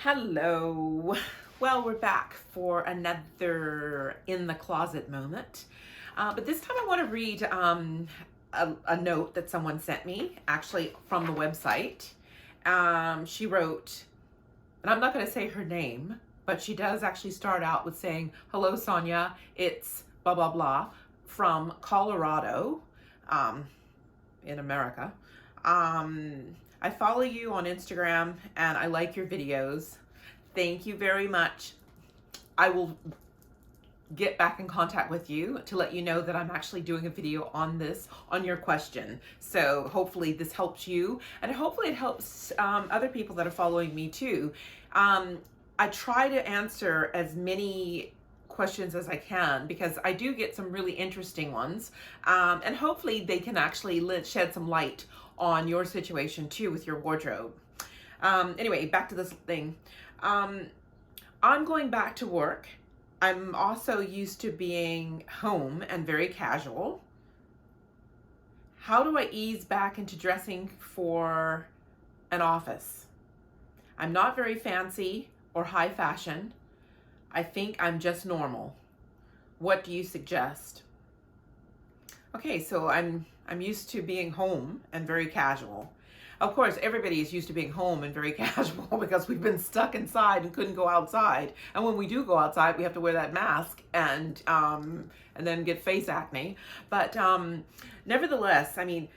Hello. Well, we're back for another in the closet moment. But this time I want to read a note that someone sent me, actually from the website. She wrote, and I'm not going to say her name, but she does actually start out with saying, "Hello, Sonja. It's blah, blah, blah from Colorado in America. I follow you on Instagram and I like your videos. Thank you very much. I will get back in contact with you to let you know that I'm actually doing a video on this, on your question. So hopefully this helps you, and hopefully it helps other people that are following me too. I try to answer as many questions as I can because I do get some really interesting ones, and hopefully they can actually shed some light on your situation too with your wardrobe. Anyway, back to this thing. I'm going back to work. I'm also used to being home and very casual. How do I ease back into dressing for an office? I'm not very fancy or high fashion. I think I'm just normal. What do you suggest? Okay, so I'm used to being home and very casual. Of course, everybody is used to being home and very casual because we've been stuck inside and couldn't go outside. And when we do go outside, we have to wear that mask and then get face acne. But nevertheless, I mean,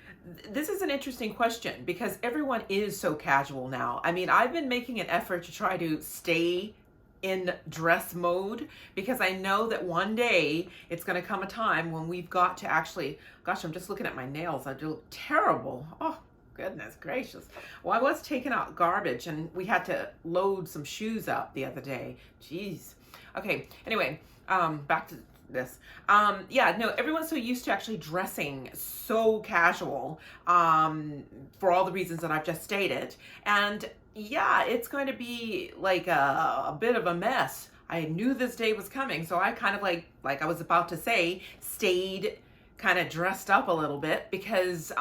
this is an interesting question because everyone is so casual now. I mean, I've been making an effort to try to stay in dress mode because I know that one day it's going to come a time when we've got to actually, gosh, I'm just looking at my nails. I do look terrible. Oh, goodness gracious. Well, I was taking out garbage and we had to load some shoes up the other day. Jeez. Okay. Anyway, back to this. Yeah, no, everyone's so used to actually dressing so casual, for all the reasons that I've just stated. And yeah, it's going to be like a bit of a mess. I knew this day was coming, so I kind of like I was about to say, stayed kind of dressed up a little bit because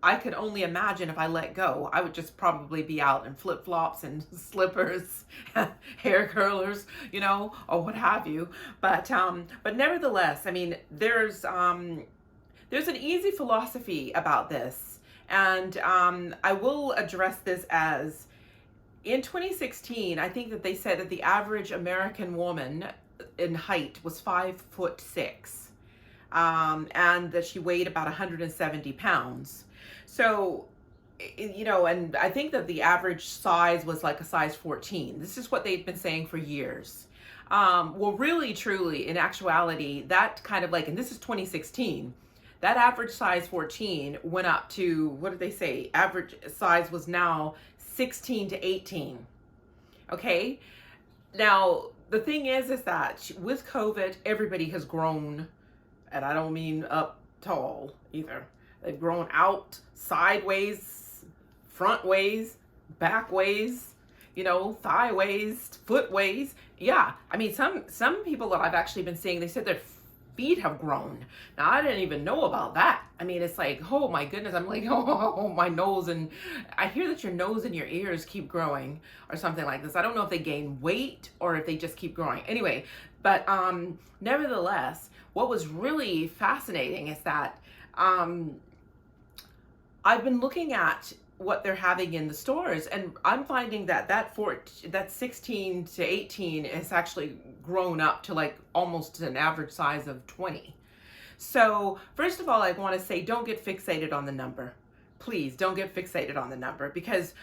I could only imagine if I let go, I would just probably be out in flip-flops and slippers, hair curlers, you know, or what have you. But nevertheless, I mean, there's an easy philosophy about this. And I will address this as, in 2016, I think that they said that the average American woman in height was 5'6", and that she weighed about 170 pounds. So, you know, and I think that the average size was like a size 14. This is what they've been saying for years. Well, really, truly, in actuality, that kind of like, and this is 2016, that average size 14 went up to, what did they say? Average size was now 16 to 18. Okay? Now, the thing is that with COVID, everybody has grown, and I don't mean up tall either. They've grown out, sideways, front ways, back ways, you know, thigh ways, foot ways. Yeah, I mean, some people that I've actually been seeing, they said their feet have grown. Now, I didn't even know about that. I mean, it's like, oh my goodness, I'm like, oh, my nose, and I hear that your nose and your ears keep growing or something like this. I don't know if they gain weight or if they just keep growing. Anyway, but nevertheless, what was really fascinating is that I've been looking at what they're having in the stores, and I'm finding that that 16 to 18 has actually grown up to like almost an average size of 20. So first of all, I want to say, don't get fixated on the number. Please don't get fixated on the number, because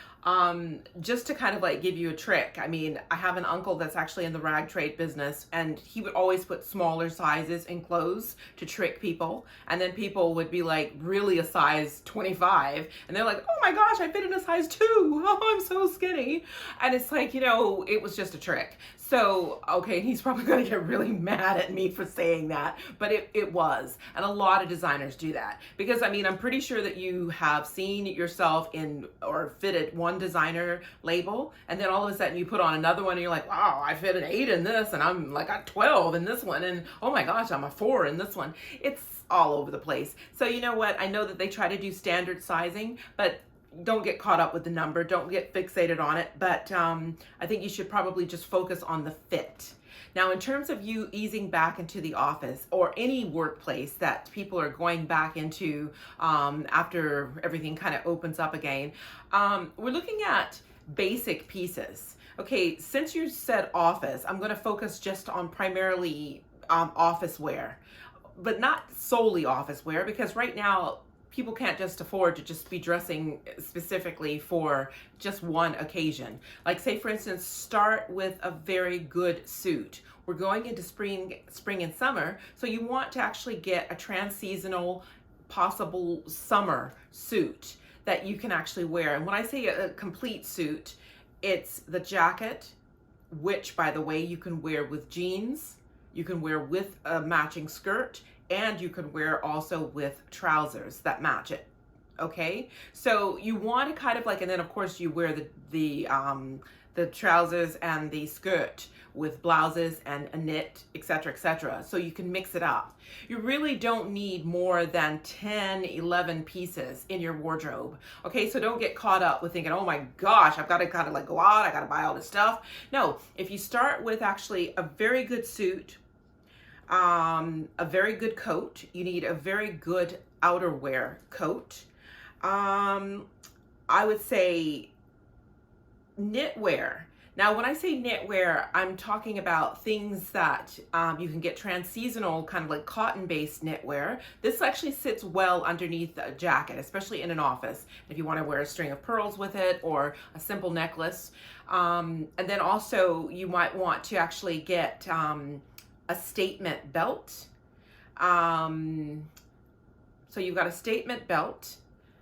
just to kind of like give you a trick, I mean, I have an uncle that's actually in the rag trade business, and he would always put smaller sizes in clothes to trick people. And then people would be like really a size 25, and they're like, oh my gosh, I fit in a size 2. Oh, I'm so skinny. And it's like, you know, it was just a trick. So, okay, he's probably going to get really mad at me for saying that, but it was. And a lot of designers do that because, I mean, I'm pretty sure that you have seen yourself in or fitted one designer label, and then all of a sudden you put on another one and you're like, wow, I fit an 8 in this, and I'm like a 12 in this one, and oh my gosh, I'm a 4 in this one. It's all over the place. So you know what? I know that they try to do standard sizing, but don't get caught up with the number, don't get fixated on it, but I think you should probably just focus on the fit. Now, in terms of you easing back into the office or any workplace that people are going back into after everything kind of opens up again, we're looking at basic pieces. Okay, since you said office, I'm going to focus just on primarily office wear, but not solely office wear, because right now people can't just afford to just be dressing specifically for just one occasion. Like, say for instance, start with a very good suit. We're going into spring and summer, so you want to actually get a trans-seasonal, possible summer suit that you can actually wear. And when I say a complete suit, it's the jacket, which by the way you can wear with jeans, you can wear with a matching skirt, and you can wear also with trousers that match it. Okay, so you want to kind of like, and then of course you wear the trousers and the skirt with blouses and a knit, etc., etc. So you can mix it up. You really don't need more than 10, 11 pieces in your wardrobe. Okay, so don't get caught up with thinking, oh my gosh, I've got to kind of like go out, I got to buy all this stuff. No, if you start with actually a very good suit, a very good coat, you need a very good outerwear coat. I would say knitwear. Now, when I say knitwear, I'm talking about things that you can get trans-seasonal, kind of like cotton-based knitwear. This actually sits well underneath a jacket, especially in an office, if you want to wear a string of pearls with it or a simple necklace. And then also you might want to actually get a statement belt. So you've got a statement belt.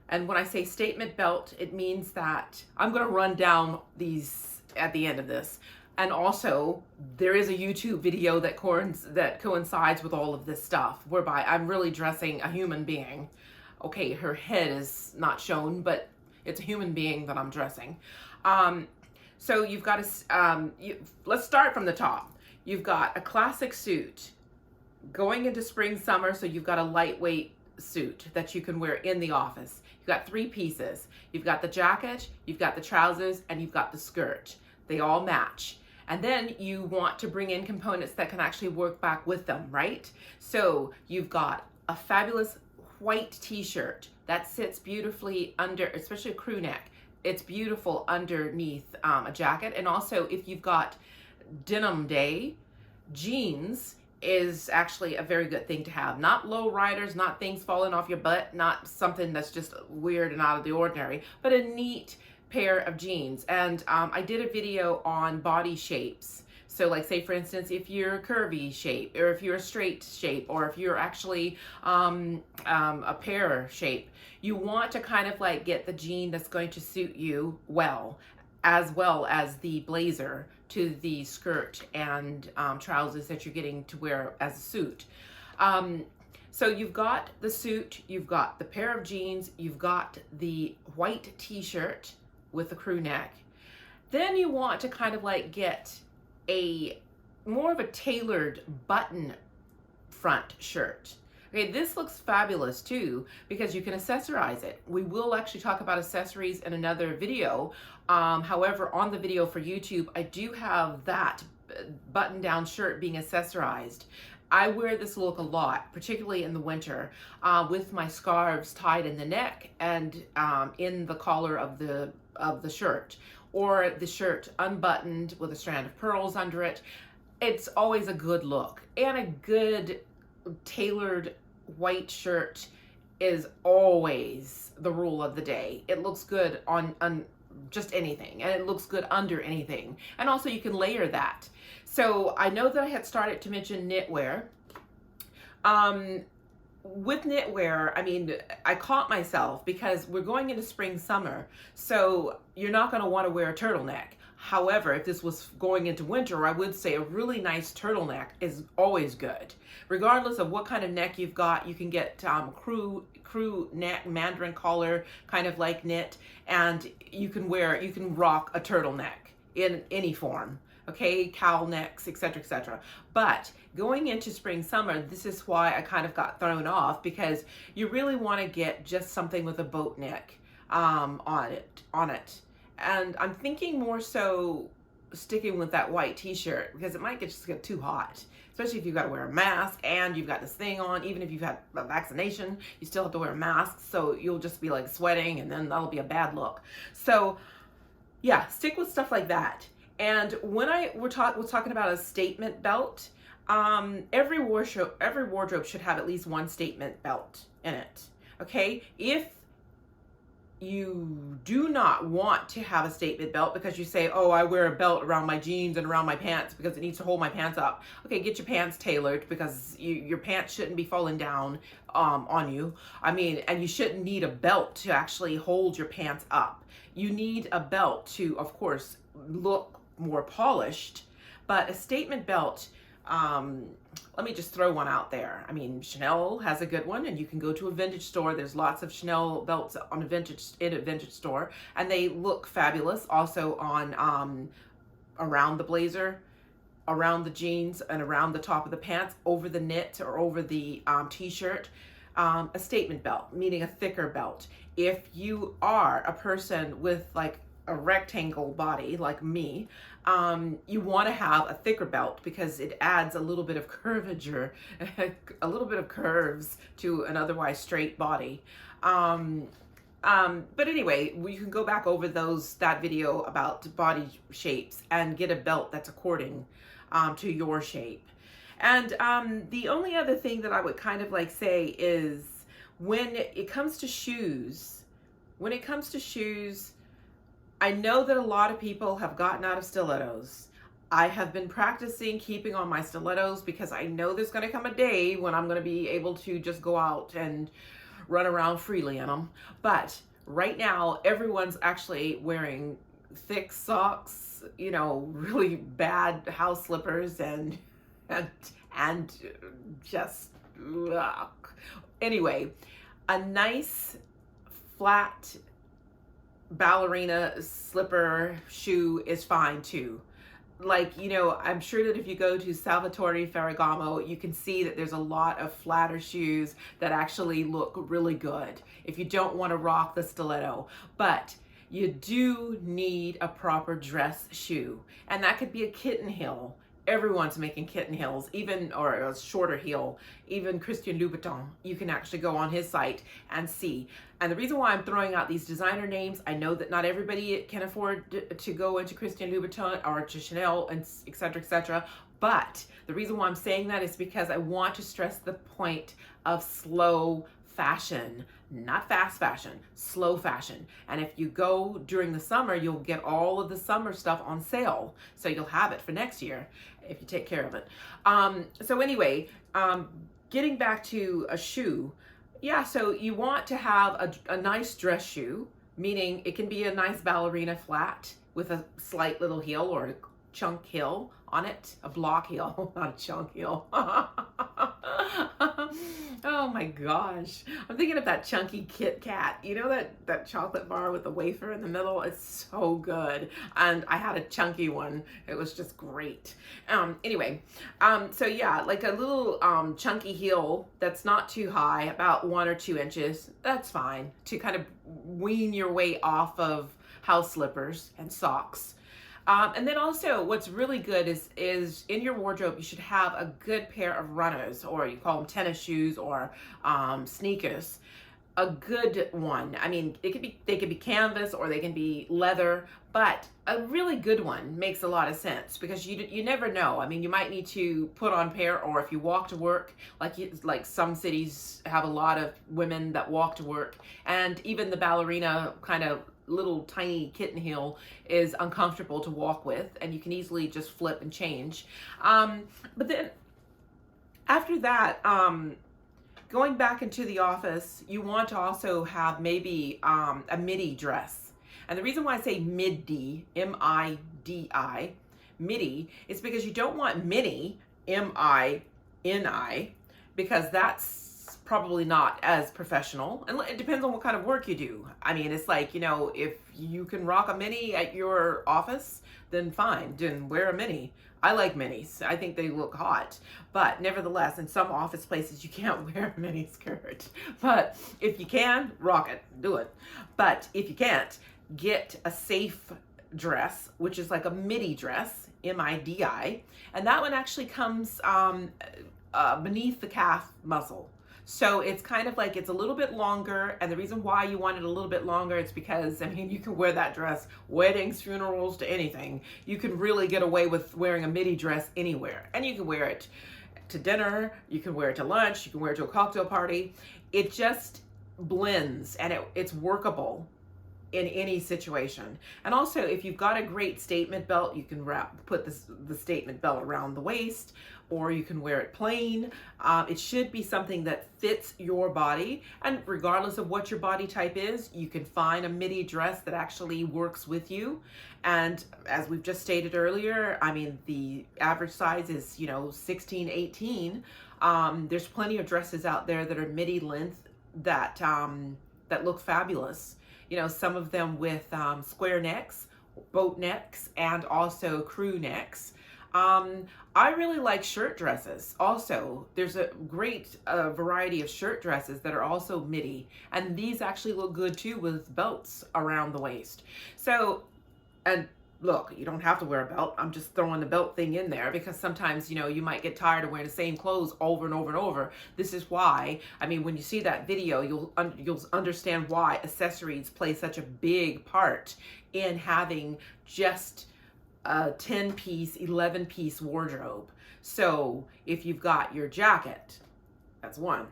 And when I say statement belt, it means that I'm going to run down these at the end of this. And also, there is a YouTube video that coincides with all of this stuff, whereby I'm really dressing a human being. Okay, her head is not shown, but it's a human being that I'm dressing. So you've got to, let's start from the top. You've got a classic suit going into spring, summer, so you've got a lightweight suit that you can wear in the office. You've got three pieces. You've got the jacket, you've got the trousers, and you've got the skirt. They all match. And then you want to bring in components that can actually work back with them, right? So you've got a fabulous white t-shirt that sits beautifully under, especially a crew neck. It's beautiful underneath a jacket. And also if you've got denim day, jeans is actually a very good thing to have. Not low riders, not things falling off your butt, not something that's just weird and out of the ordinary, but a neat pair of jeans. And I did a video on body shapes. So like, say for instance, if you're a curvy shape, or if you're a straight shape, or if you're actually a pear shape, you want to kind of like get the jean that's going to suit you well as the blazer to the skirt and trousers that you're getting to wear as a suit. So you've got the suit, you've got the pair of jeans, you've got the white t-shirt with the crew neck. Then you want to kind of like get a more of a tailored button front shirt. Okay, this looks fabulous too because you can accessorize it. We will actually talk about accessories in another video. However, on the video for YouTube, I do have that button-down shirt being accessorized. I wear this look a lot, particularly in the winter, with my scarves tied in the neck and in the collar of the shirt, or the shirt unbuttoned with a strand of pearls under it. It's always a good look, and a good tailored white shirt is always the rule of the day. It looks good on just anything, and it looks good under anything, and also you can layer that. So I know that I had started to mention knitwear. With knitwear, I mean, I caught myself because we're going into spring, summer, so you're not going to want to wear a turtleneck. However, if this was going into winter, I would say a really nice turtleneck is always good. Regardless of what kind of neck you've got, you can get crew neck, mandarin collar, kind of like knit, and you can rock a turtleneck in any form. Okay, cowl necks, etc., etc. But going into spring, summer, this is why I kind of got thrown off, because you really want to get just something with a boat neck. on it. And I'm thinking more so sticking with that white t-shirt because it might just get too hot, especially if you've got to wear a mask and you've got this thing on. Even if you've had a vaccination, you still have to wear a mask, so you'll just be like sweating, and then that'll be a bad look. So yeah, stick with stuff like that. And when was talking about a statement belt, every wardrobe should have at least one statement belt in it. Okay, if you do not want to have a statement belt because you say, oh, I wear a belt around my jeans and around my pants because it needs to hold my pants up. Okay, get your pants tailored, because your pants shouldn't be falling down on you. I mean, and you shouldn't need a belt to actually hold your pants up. You need a belt to, of course, look more polished, but a statement belt, let me just throw one out there. I mean, Chanel has a good one, and you can go to a vintage store. There's lots of Chanel belts in a vintage store, and they look fabulous. Also on around the blazer, around the jeans, and around the top of the pants, over the knit or over the t-shirt. A statement belt, meaning a thicker belt. If you are a person with like a rectangle body like me, you want to have a thicker belt because it adds a little bit of curvature, a little bit of curves to an otherwise straight body. But anyway, you can go back over that video about body shapes and get a belt that's according to your shape. And the only other thing that I would kind of like say is when it comes to shoes, I know that a lot of people have gotten out of stilettos. I have been practicing keeping on my stilettos because I know there's going to come a day when I'm going to be able to just go out and run around freely in them. But right now, everyone's actually wearing thick socks, you know, really bad house slippers and just, ugh. Anyway, a nice flat ballerina slipper shoe is fine too. Like, you know, I'm sure that if you go to Salvatore Ferragamo, you can see that there's a lot of flatter shoes that actually look really good if you don't want to rock the stiletto. But you do need a proper dress shoe, and that could be a kitten heel. Everyone's making kitten heels, or a shorter heel. Even Christian Louboutin, you can actually go on his site and see. And the reason why I'm throwing out these designer names, I know that not everybody can afford to go into Christian Louboutin or to Chanel and et cetera, but the reason why I'm saying that is because I want to stress the point of slow fashion, not fast fashion, slow fashion. And if you go during the summer, you'll get all of the summer stuff on sale. So you'll have it for next year if you take care of it. So anyway, getting back to a shoe. Yeah, so you want to have a nice dress shoe, meaning it can be a nice ballerina flat with a slight little heel or a chunk heel on it, a block heel, not a chunk heel. Oh my gosh. I'm thinking of that chunky Kit Kat. You know that chocolate bar with the wafer in the middle? It's so good. And I had a chunky one. It was just great. Anyway, so yeah, like a little chunky heel that's not too high, about 1 or 2 inches. That's fine to kind of wean your way off of house slippers and socks. And then also what's really good is in your wardrobe, you should have a good pair of runners, or you call them tennis shoes or sneakers. A good one. I mean, they could be canvas or they can be leather, but a really good one makes a lot of sense because you never know. I mean, you might need to put on a pair, or if you walk to work, like some cities have a lot of women that walk to work, and even the ballerina kind of little tiny kitten heel is uncomfortable to walk with, and you can easily just flip and change. But then after that, going back into the office, you want to also have maybe a midi dress. And the reason why I say midi, M-I-D-I, midi, is because you don't want mini, M-I-N-I, because that's it's probably not as professional, and it depends on what kind of work you do. I mean, it's like, you know, if you can rock a mini at your office, then fine, then wear a mini. I like minis. I think they look hot. But nevertheless, in some office places, you can't wear a mini skirt. But if you can, rock it. Do it. But if you can't, get a safe dress, which is like a midi dress, M-I-D-I. And that one actually comes beneath the calf muscle. So it's kind of like, it's a little bit longer, and the reason why you want it a little bit longer is because, I mean, you can wear that dress, weddings, funerals, to anything. You can really get away with wearing a midi dress anywhere. And you can wear it to dinner, you can wear it to lunch, you can wear it to a cocktail party. It just blends, and it's workable in any situation. And also, if you've got a great statement belt, you can put the statement belt around the waist, or you can wear it plain. It should be something that fits your body, and regardless of what your body type is, you can find a midi dress that actually works with you. And as we've just stated earlier, I mean, the average size is, you know, 16, 18. There's plenty of dresses out there that are midi length that look fabulous. You know, some of them with square necks, boat necks, and also crew necks. I really like shirt dresses. Also, there's a great variety of shirt dresses that are also midi, and these actually look good too with belts around the waist. So, and look, you don't have to wear a belt. I'm just throwing the belt thing in there because sometimes, you know, you might get tired of wearing the same clothes over and over and over. This is why, I mean, when you see that video, you'll understand why accessories play such a big part in having just a 10-piece, 11-piece wardrobe. So if you've got your jacket, that's one.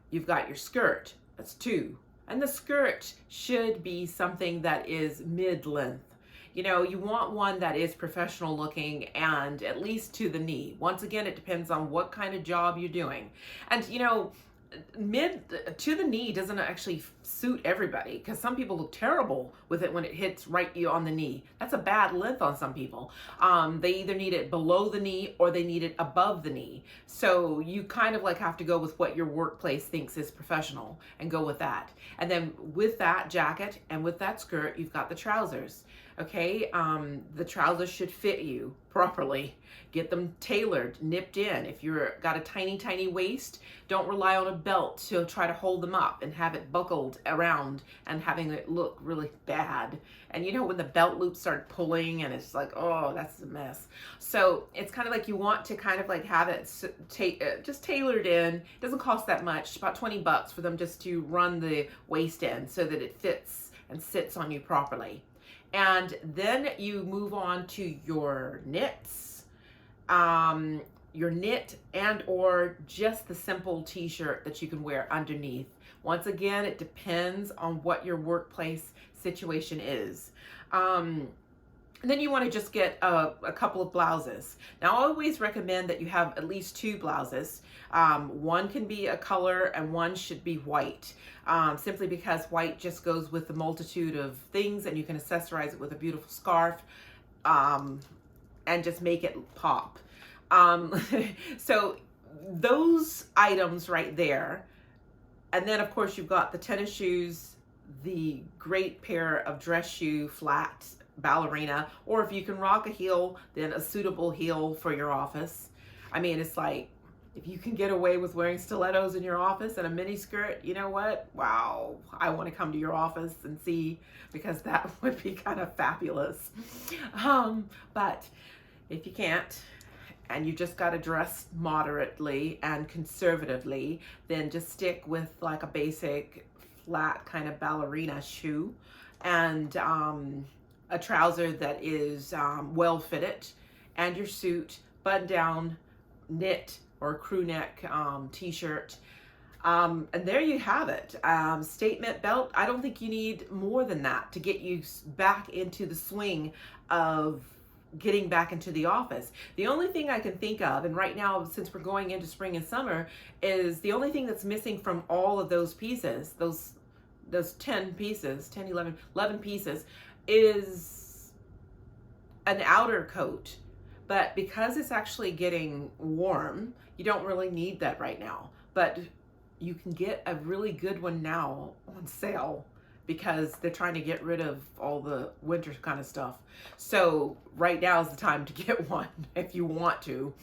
You've got your skirt, that's two. And the skirt should be something that is mid-length. You know, you want one that is professional looking and at least to the knee. Once again, it depends on what kind of job you're doing. And, you know, mid to the knee doesn't actually suit everybody, because some people look terrible with it when it hits right you on the knee. That's a bad length on some people. They either need it below the knee or they need it above the knee. So you kind of like have to go with what your workplace thinks is professional and go with that. And then with that jacket and with that skirt, you've got the trousers. Okay, the trousers should fit you properly. Get them tailored, nipped in. If you're got a tiny, tiny waist, don't rely on a belt to try to hold them up and have it buckled around and having it look really bad. And you know, when the belt loops start pulling and it's like, oh, that's a mess. So it's kind of like you want to kind of like have it just tailored in. It doesn't cost that much, about 20 bucks for them just to run the waist in so that it fits and sits on you properly. And then you move on to your knits, your knit and or just the simple t-shirt that you can wear underneath. Once again, it depends on what your workplace situation is. And then you want to just get a couple of blouses. Now, I always recommend that you have at least two blouses. One can be a color and one should be white, simply because white just goes with the multitude of things, and you can accessorize it with a beautiful scarf and just make it pop. So those items right there. And then, of course, you've got the tennis shoes, the great pair of dress shoe flats, ballerina, or if you can rock a heel, then a suitable heel for your office. I mean, it's like, if you can get away with wearing stilettos in your office and a mini skirt, you know what? Wow, I want to come to your office and see, because that would be kind of fabulous. But if you can't, and you just got to dress moderately and conservatively, then just stick with like a basic flat kind of ballerina shoe and a trouser that is well fitted, and your suit, button down, knit or crew neck t-shirt. And there you have it. Statement belt. I don't think you need more than that to get you back into the swing of getting back into the office. The only thing I can think of, and right now since we're going into spring and summer, is the only thing that's missing from all of those pieces, those 10 pieces, 10, 11 pieces, is an outer coat. But because it's actually getting warm, you don't really need that right now. But you can get a really good one now on sale because they're trying to get rid of all the winter kind of stuff. So right now is the time to get one if you want to.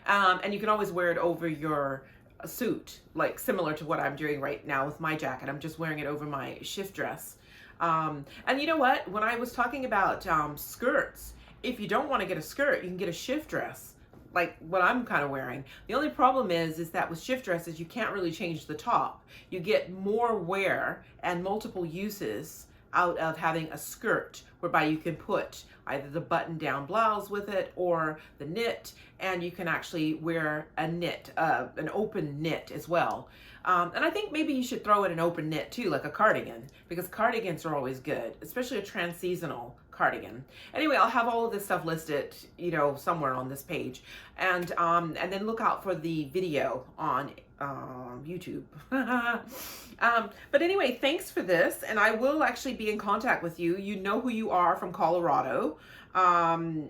And you can always wear it over your suit, like similar to what I'm doing right now with my jacket. I'm just wearing it over my shift dress. And you know what? When I was talking about skirts, if you don't want to get a skirt, you can get a shift dress, like what I'm kind of wearing. The only problem is that with shift dresses, you can't really change the top. You get more wear and multiple uses out of having a skirt, whereby you can put either the button-down blouse with it or the knit, and you can actually wear a knit, an open knit as well. And I think maybe you should throw in an open knit too, like a cardigan, because cardigans are always good, especially a trans-seasonal cardigan. Anyway, I'll have all of this stuff listed, you know, somewhere on this page, and then look out for the video on YouTube. But anyway, thanks for this, and I will actually be in contact with you. You know who you are from Colorado, and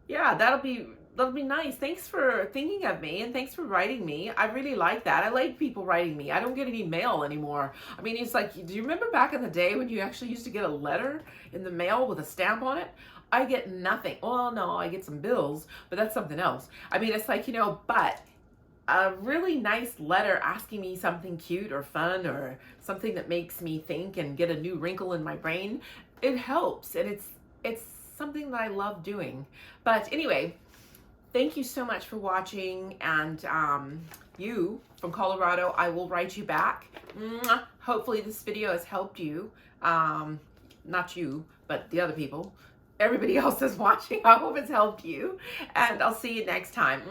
yeah, that'll be nice. Thanks for thinking of me, and thanks for writing me. I really like that. I like people writing me. I don't get any mail anymore. I mean, it's like, do you remember back in the day when you actually used to get a letter in the mail with a stamp on it? I get nothing. Well, no, I get some bills, but that's something else. I mean, it's like, you know, but a really nice letter asking me something cute or fun or something that makes me think and get a new wrinkle in my brain, it helps, and it's something that I love doing. But anyway, thank you so much for watching, and you from Colorado, I will write you back. Hopefully this video has helped you. Not you, but the other people. Everybody else is watching. I hope it's helped you, and I'll see you next time.